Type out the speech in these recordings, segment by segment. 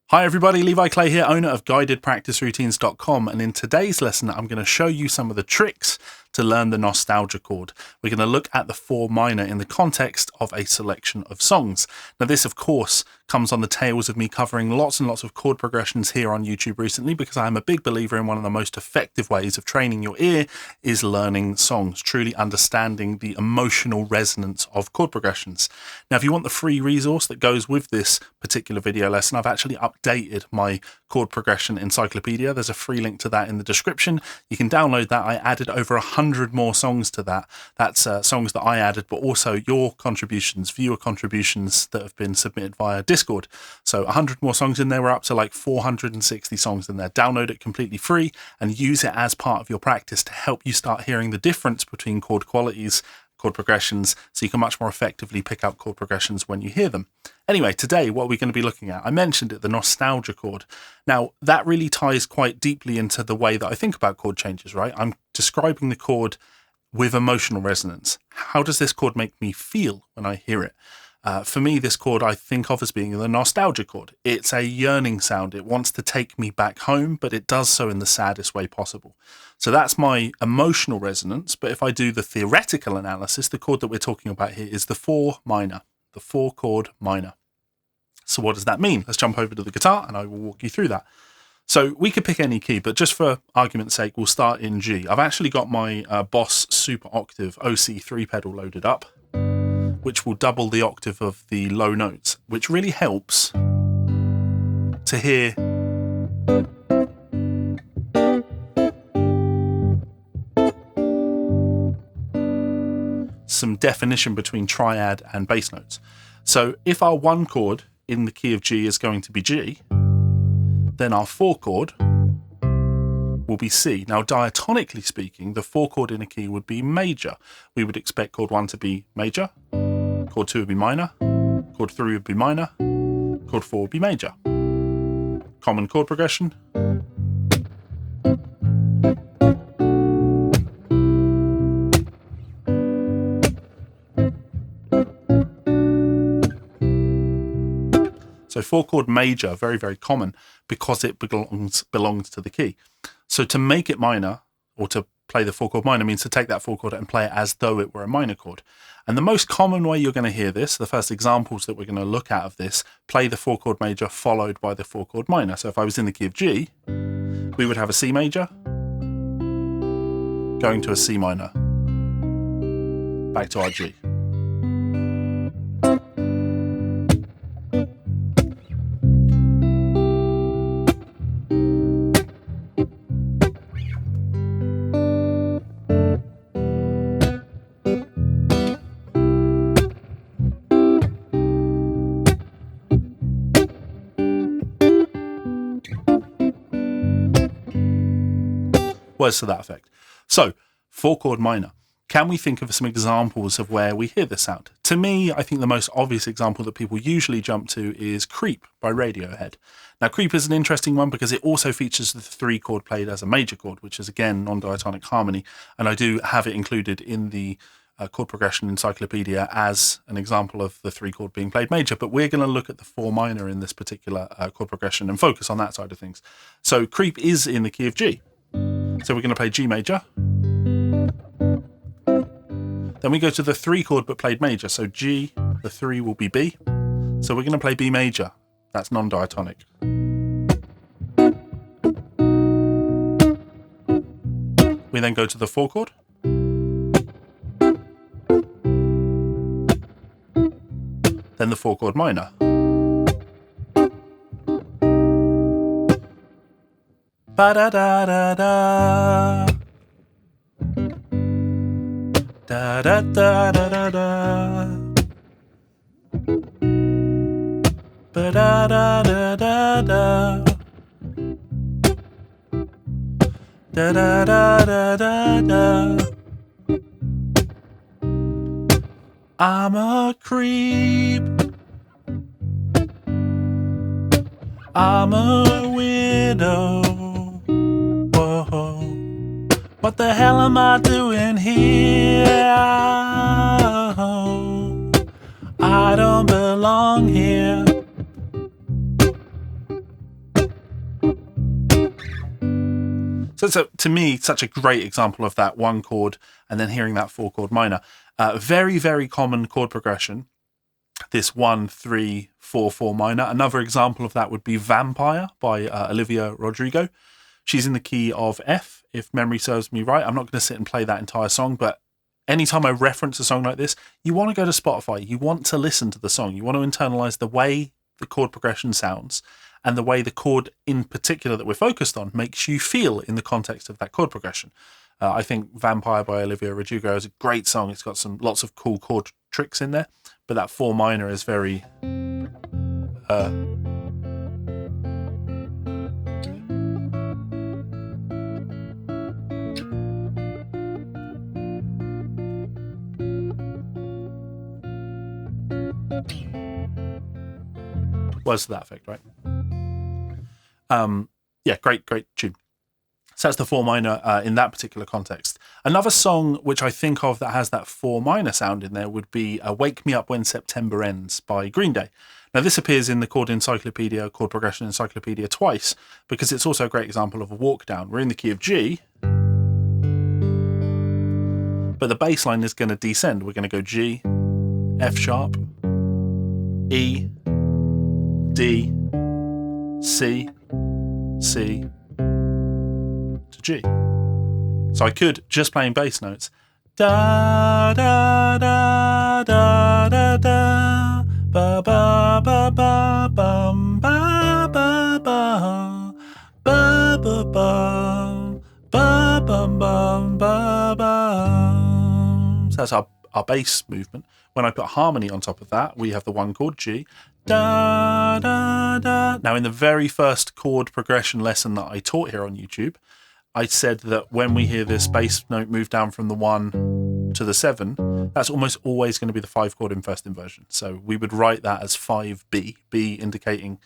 Hi everybody, Levi Clay here, owner of guidedpracticeroutines.com, and in today's lesson I'm going to show you some of the tricks to learn the nostalgia chord. We're going to look at the 4 minor in the context of a selection of songs. Now this of course comes on the tails of me covering lots and lots of chord progressions here on YouTube recently, because I am a big believer in one of the most effective ways of training your ear is learning songs, truly understanding the emotional resonance of chord progressions. Now if you want the free resource that goes with this particular video lesson, I've actually updated my chord progression encyclopedia. There's a free link to that in the description. You can download that. I added over 100 more songs to that. That's songs that I added, but also your contributions, viewer contributions that have been submitted via Discord. So 100 more songs in there. We're up to like 460 songs in there. Download it completely free and use it as part of your practice to help you start hearing the difference between chord qualities, chord progressions, so you can much more effectively pick up chord progressions when you hear them. Anyway, today what we're going to be looking at, I mentioned it, the nostalgia chord. Now that really ties quite deeply into the way that I think about chord changes, right? I'm describing the chord with emotional resonance. How does this chord make me feel when I hear it? For me, this chord I think of as being the nostalgia chord. It's a yearning sound. It wants to take me back home, but it does so in the saddest way possible. So that's my emotional resonance. But if I do the theoretical analysis, the chord that we're talking about here is the 4 minor, the 4 chord minor. So what does that mean? Let's jump over to the guitar and I will walk you through that. So we could pick any key, but just for argument's sake, we'll start in G. I've actually got my Boss Super Octave OC3 pedal loaded up, which will double the octave of the low notes, which really helps to hear some definition between triad and bass notes. So if our 1 chord in the key of G is going to be G, then our 4 chord will be C. Now diatonically speaking, the 4 chord in a key would be major. We would expect chord 1 to be major, chord 2 would be minor, chord 3 would be minor, chord 4 would be major. Common chord progression. So 4 chord major, very, very common because it belongs to the key. So to make it minor, or to play the 4 chord minor, means to take that 4 chord and play it as though it were a minor chord. And the most common way you're going to hear this, the first examples that we're going to look at of this, play the 4 chord major followed by the 4 chord minor. So if I was in the key of G, we would have a C major, going to a C minor, back to our G. Words to that effect. So 4 chord minor. Can we think of some examples of where we hear this sound? To me, I think the most obvious example that people usually jump to is Creep by Radiohead. Now Creep is an interesting one because it also features the 3 chord played as a major chord, which is again non-diatonic harmony, and I do have it included in the chord progression encyclopedia as an example of the 3 chord being played major, but we're going to look at the 4 minor in this particular chord progression and focus on that side of things. So Creep is in the key of G. So we're going to play G major. Then we go to the 3 chord but played major. So G, the 3 will be B. So we're going to play B major. That's non-diatonic. We then go to the 4 chord. Then the 4 chord minor. Ba-da-da-da-da. Da-da-da-da-da-da. Ba-da-da-da-da-da. Da-da-da-da-da-da. I'm a creep. I'm a widow. Whoa. What the hell am I doing here? I don't belong here. it's to me such a great example of that one chord and then hearing that 4-chord minor. Very, very common chord progression, this 1, 3, 4, 4 minor. Another example of that would be Vampire by Olivia Rodrigo. She's in the key of F, if memory serves me right. I'm not going to sit and play that entire song, but anytime I reference a song like this, you want to go to Spotify. You want to listen to the song. You want to internalize the way the chord progression sounds and the way the chord in particular that we're focused on makes you feel in the context of that chord progression. I think Vampire by Olivia Rodrigo is a great song. It's got lots of cool chord tricks in there, but that 4 minor is very... words to that effect, right? Yeah, great tune. So that's the 4 minor in that particular context. Another song which I think of that has that 4 minor sound in there would be Wake Me Up When September Ends by Green Day. Now this appears in the chord progression encyclopedia twice, because it's also a great example of a walk down. We're in the key of G, but the bass line is going to descend. We're going to go G, F sharp, E, D, C, C, to G. So I could, just playing bass notes, da da da da da da, ba ba ba ba bum ba ba ba, ba ba ba, ba bum bum ba ba. So that's our bass movement. When I put harmony on top of that, we have the 1 chord G, da da da. Now in the very first chord progression lesson that I taught here on YouTube, I said that when we hear this bass note move down from the 1 to the 7, that's almost always going to be the 5 chord in first inversion. So we would write that as 5B, B indicating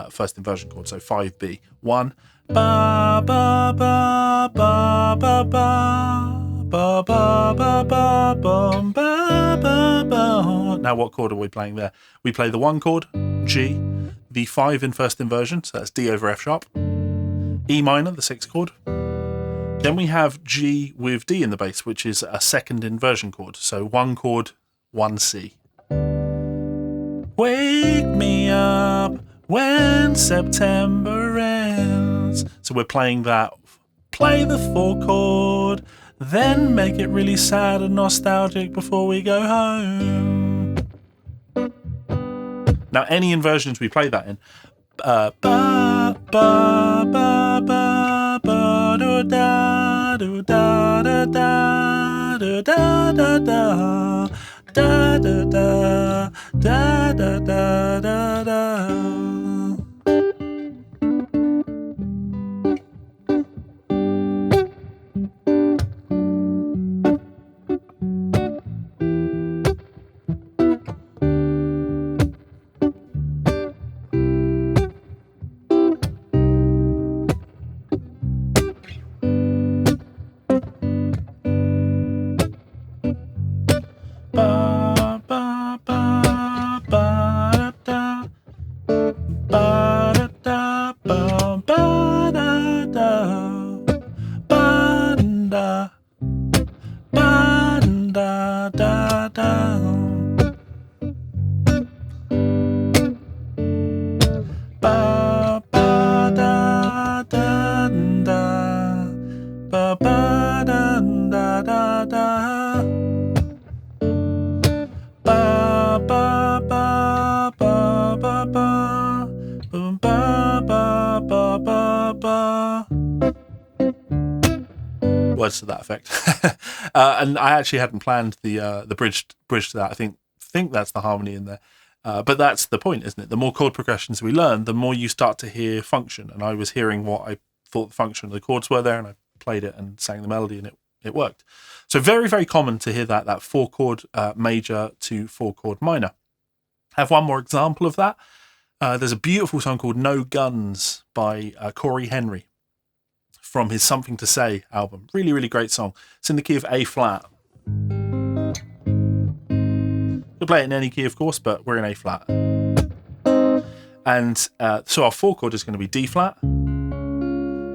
first inversion chord. So 5B, 1, ba ba ba ba ba ba, ba ba ba ba bum ba ba ba. Now what chord are we playing there? We play the 1 chord, G, the 5 in first inversion, so that's D over F sharp, E minor, the 6th chord. Then we have G with D in the bass, which is a second inversion chord. So 1 chord, 1 C. Wake me up when September ends. So we're playing that. Play the 4 chord, then make it really sad and nostalgic before we go home. Now any inversions we play that in, ba ba ba ba ba do da do da da da do da da da da da da da da da da da. Words to that effect. And I actually hadn't planned the bridge to that. I think that's the harmony in there. But that's the point, isn't it? The more chord progressions we learn, the more you start to hear function. And I was hearing what I thought the function of the chords were there, and I played it and sang the melody, and it worked. So very, very common to hear that 4 chord major to 4 chord minor. I have one more example of that. There's a beautiful song called No Guns by Cory Henry from his Something to Say album. Really, really great song. It's in the key of A flat. You'll play it in any key, of course, but we're in A flat. And so our 4 chord is going to be D flat,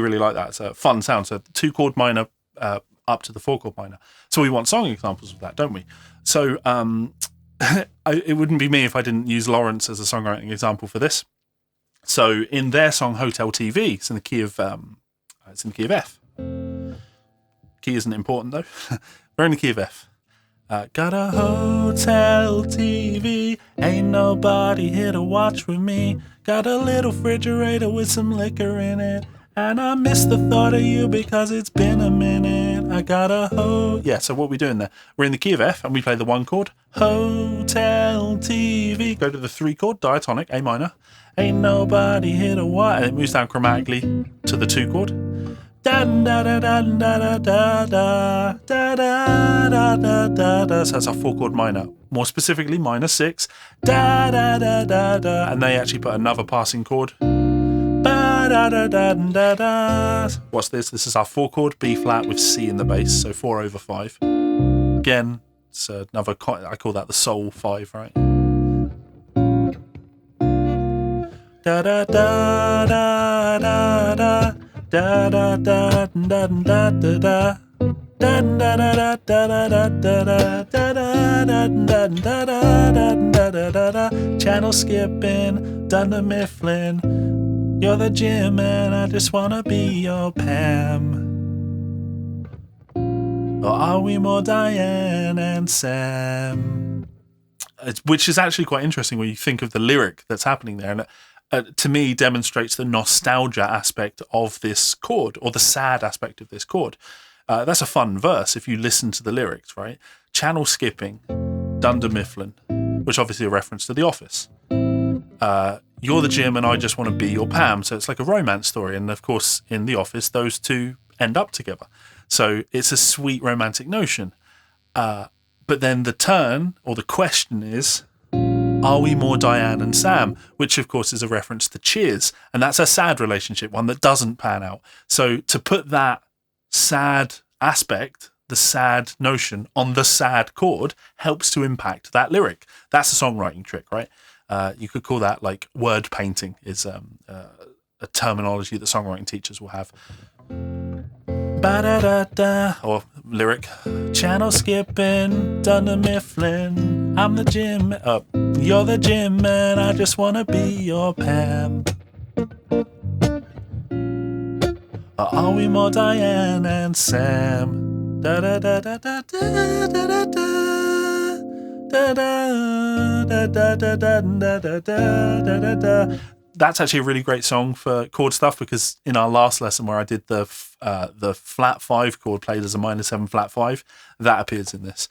really, really like that. It's a fun sound. So 2 chord minor up to the 4 chord minor. So we want song examples of that, don't we? So it wouldn't be me if I didn't use Lawrence as a songwriting example for this. So in their song Hotel TV, it's in the key of F. Key isn't important though. We're in the key of F. Got a hotel TV, ain't nobody here to watch with me. Got a little refrigerator with some liquor in it, and I miss the thought of you because it's been a minute. I got a yeah, so what are we doing there? We're in the key of F and we play the 1 chord. Hotel TV. Go to the 3 chord, diatonic, A minor. Ain't nobody here to watch. And it moves down chromatically to the 2 chord. Da da da da da da da da da da da da da. So that's our 4 chord minor. More specifically, minor 6. Da da da da da. And they actually put another passing chord. Ba da da da da da. What's this? This is our 4 chord B flat with C in the bass. So 4/5. Again, it's another. I call that the soul 5, right? Da da da da da da. Da da da da da da da. Da da da da da da da da da da da. Channel skipping, Dunder Mifflin. You're the Jim and I just wanna be your Pam. Or are we more Diane and Sam? Which is actually quite interesting when you think of the lyric that's happening there, and to me demonstrates the nostalgia aspect of this chord, or the sad aspect of this chord. That's a fun verse if you listen to the lyrics, right? Channel skipping, Dunder Mifflin, which obviously a reference to The Office. You're the Jim and I just want to be your Pam. So it's like a romance story. And of course, in The Office, those two end up together. So it's a sweet romantic notion. But then the turn, or the question is, are we more Diane and Sam? Which, of course, is a reference to Cheers. And that's a sad relationship, one that doesn't pan out. So to put that sad aspect, the sad notion, on the sad chord helps to impact that lyric. That's a songwriting trick, right? You could call that like word painting, is a terminology that songwriting teachers will have. Ba-da-da-da, or lyric. Channel skipping, Dunder Mifflin. I'm the Jim, you're the Jim man, I just wanna be your Pam. Or are we more Diane and Sam? Da-da-da-da-da-da-da-da-da. That's actually a really great song for chord stuff, because in our last lesson where I did the flat 5 chord played as a minor 7 flat 5, that appears in this,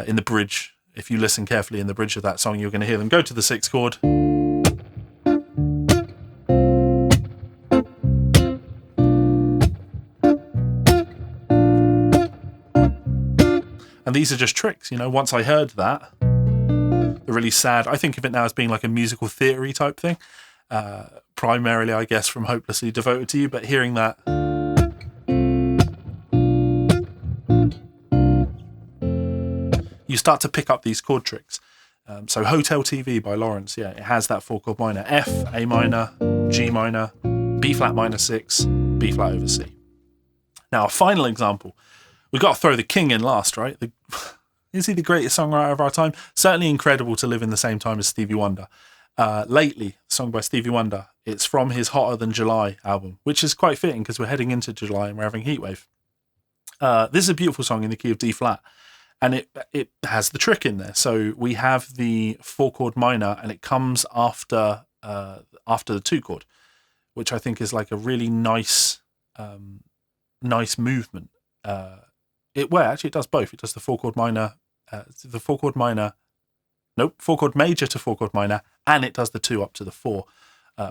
in the bridge. If you listen carefully in the bridge of that song, you're going to hear them go to the 6 chord. And these are just tricks, you know. Once I heard that, the really sad, I think of it now as being like a musical theory type thing. Primarily, I guess, from Hopelessly Devoted to You, but hearing that, you start to pick up these chord tricks. So Hotel TV by Lawrence, yeah, it has that 4 chord minor, F, A minor, G minor, B flat minor 6, B flat over C. Now, a final example. We've got to throw the king in last, right? Is he the greatest songwriter of our time? Certainly incredible to live in the same time as Stevie Wonder. Lately, a song by Stevie Wonder. It's from his Hotter Than July album, which is quite fitting because we're heading into July and we're having heatwave. This is a beautiful song in the key of D flat, and it has the trick in there. So we have the 4 chord minor, and it comes after the 2 chord, which I think is like a really nice movement. It does both. It does the 4 chord minor, 4 chord major to 4 chord minor, and it does the 2 up to the 4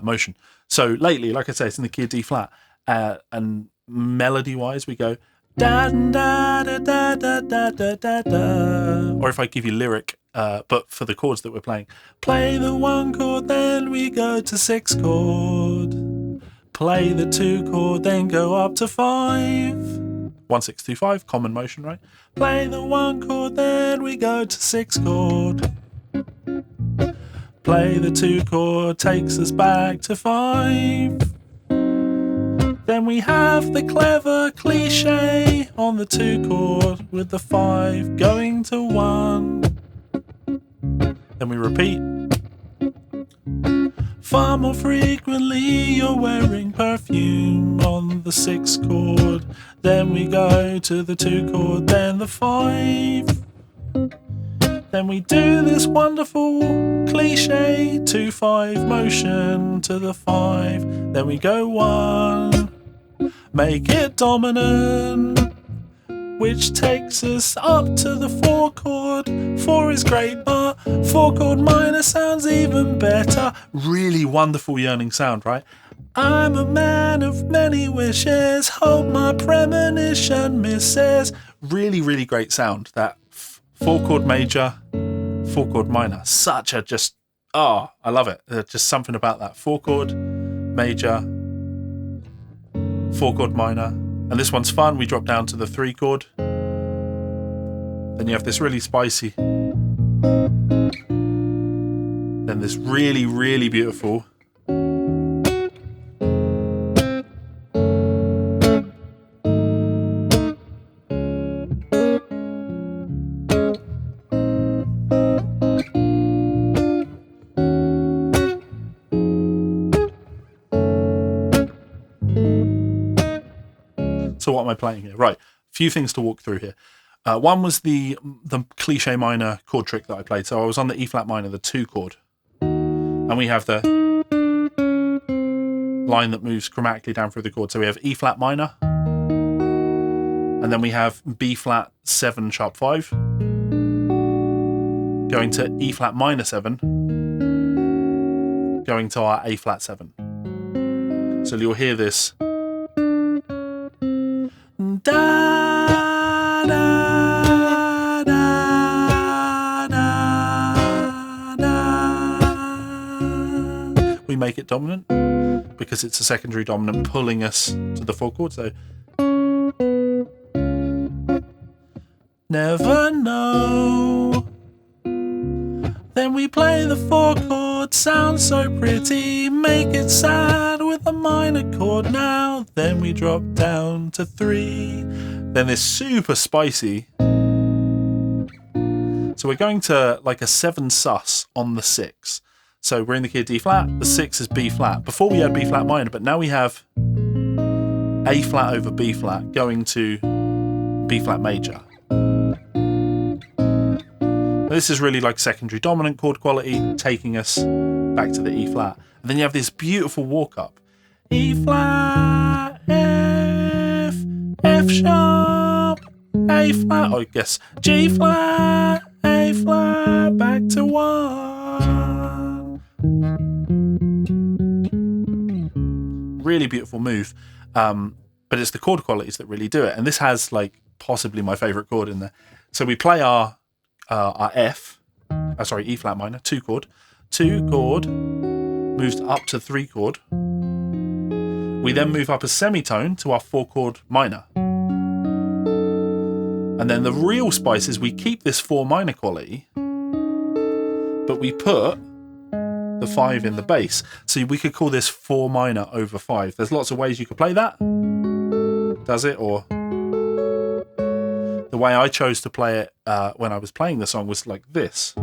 motion. So lately, like I say, it's in the key of D flat, and melody wise we go da da da da da da da da da. Or if I give you lyric, but for the chords that we're playing, play the 1 chord, then we go to 6 chord. Play the 2 chord, then go up to 5. 1 6 2 5, common motion, right? Play the 1 chord, then we go to 6 chord. Play the 2 chord, takes us back to 5. Then we have the clever cliche on the 2 chord with the 5 going to 1. Then we repeat. Far more frequently you're wearing perfume on the 6 chord. Then we go to the 2 chord, then the 5. Then we do this wonderful cliche 2-5 motion to the 5. Then we go 1. Make it dominant, which takes us up to the 4 chord. 4 is great, but 4 chord minor sounds even better. Really wonderful yearning sound, right? I'm a man of many wishes, hope my premonition misses. Really, really great sound. That 4 chord major, 4 chord minor. Such a just, I love it. Just something about that 4 chord major, 4 chord minor. And this one's fun. We drop down to the 3 chord. Then you have this really spicy. Then this really, really beautiful. So what am I playing here? Right, a few things to walk through here. One was the cliche minor chord trick that I played. So I was on the E flat minor, the 2 chord, and we have the line that moves chromatically down through the chord. So we have E flat minor, and then we have B flat 7 sharp 5, going to E flat minor 7, going to our A flat 7. So you'll hear this. Da, da, da, da, da. We make it dominant because it's a secondary dominant pulling us to the 4 chord. So never know. Then we play the 4 chord, sounds so pretty, make it sad with a minor chord now. Then we drop down to 3. Then this super spicy. So we're going to like a 7 sus on the 6. So we're in the key of D flat, the 6 is B flat. Before we had B flat minor, but now we have A flat over B flat going to B flat major. This is really like secondary dominant chord quality, taking us back to the E flat. And then you have this beautiful walk up. E flat, F, F sharp, A flat, I guess G flat, A flat, back to 1. Really beautiful move. But it's the chord qualities that really do it. And this has like possibly my favorite chord in there. So we play our F, E flat minor, 2 chord. 2 chord moves up to 3 chord. We then move up a semitone to our 4 chord minor. And then the real spice is we keep this 4 minor quality, but we put the 5 in the bass. So we could call this 4 minor over 5. There's lots of ways you could play that. Does it? Or the way I chose to play it when I was playing the song was like this.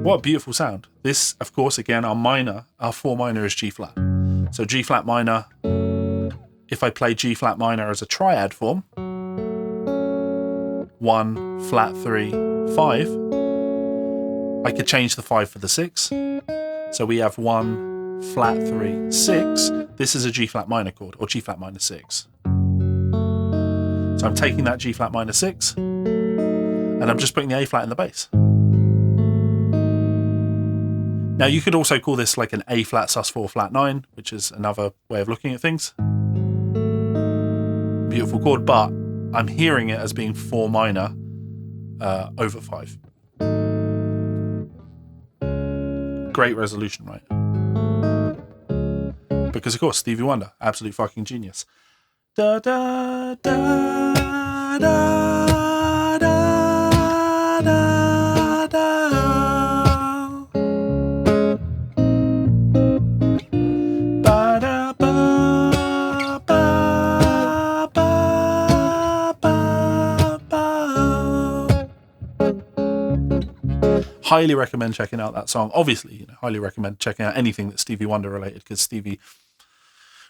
What a beautiful sound. This, of course, again, our 4 minor is G flat. So G flat minor, if I play G flat minor as a triad form, 1, flat 3, 5, I could change the 5 for the 6. So we have 1, flat 3, 6. This is a G flat minor chord, or G flat minor 6. So I'm taking that G flat minor 6, and I'm just putting the A flat in the bass. Now you could also call this like an A flat sus 4 flat 9, which is another way of looking at things. Beautiful chord, but I'm hearing it as being 4 minor over 5. Great resolution, right? Because of course, Stevie Wonder, absolute fucking genius. Da da da da da da da. Ba da ba Highly recommend checking out that song. Obviously, highly recommend checking out anything that's Stevie Wonder related, because Stevie,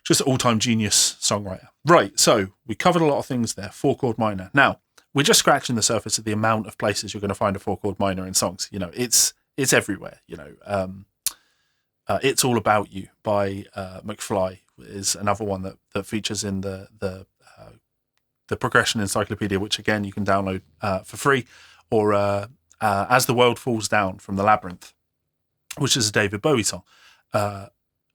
just all-time genius songwriter. Right, so we covered a lot of things there. 4-chord minor. Now, we're just scratching the surface of the amount of places you're going to find a 4-chord minor in songs. It's everywhere. It's All About You by McFly is another one that features in the progression encyclopedia, which again you can download for free, or As the World Falls Down from The Labyrinth, which is a David Bowie song.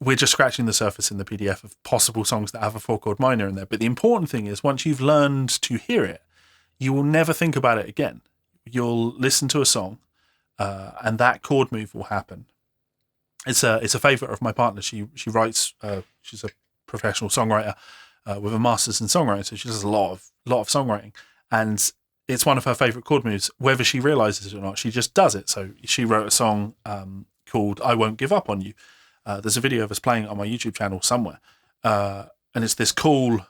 We're just scratching the surface in the PDF of possible songs that have a 4-chord minor in there. But the important thing is, once you've learned to hear it, you will never think about it again. You'll listen to a song, and that chord move will happen. It's a favourite of my partner. She writes. She's a professional songwriter with a master's in songwriting, so she does a lot of songwriting, and it's one of her favourite chord moves. Whether she realises it or not, she just does it. So she wrote a song called "I Won't Give Up on You." There's a video of us playing it on my YouTube channel somewhere, and it's this cool.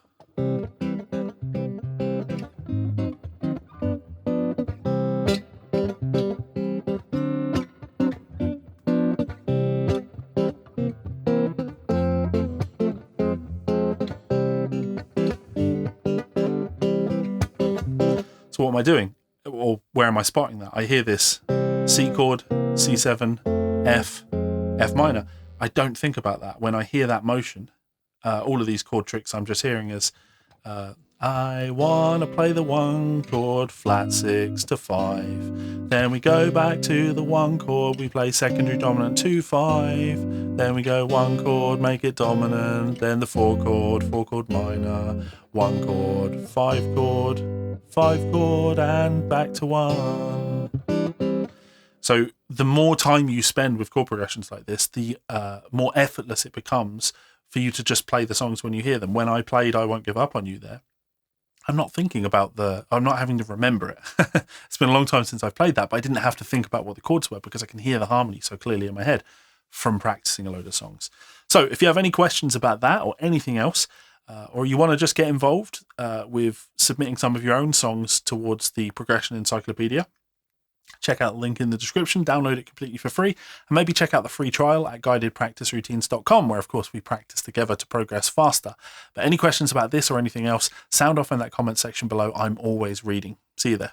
So what am I doing? Or where am I spotting that? I hear this C chord, C7, F, F minor. I don't think about that. When I hear that motion, all of these chord tricks I'm just hearing is, I want to play the 1 chord, flat 6 to 5. Then we go back to the 1 chord, we play secondary dominant 2, 5. Then we go 1 chord, make it dominant. Then the 4 chord minor, 1 chord, 5 chord, 5 chord, and back to 1. So the more time you spend with chord progressions like this, the more effortless it becomes for you to just play the songs when you hear them. When I played I Won't Give Up on You there, I'm not thinking about I'm not having to remember it. It's been a long time since I've played that, but I didn't have to think about what the chords were because I can hear the harmony so clearly in my head from practicing a load of songs. So if you have any questions about that or anything else, or you want to just get involved with submitting some of your own songs towards the Progression Encyclopedia, check out the link in the description, download it completely for free, and maybe check out the free trial at guidedpracticeroutines.com, where of course we practice together to progress faster. But any questions about this or anything else, sound off in that comment section below. I'm always reading. See you there.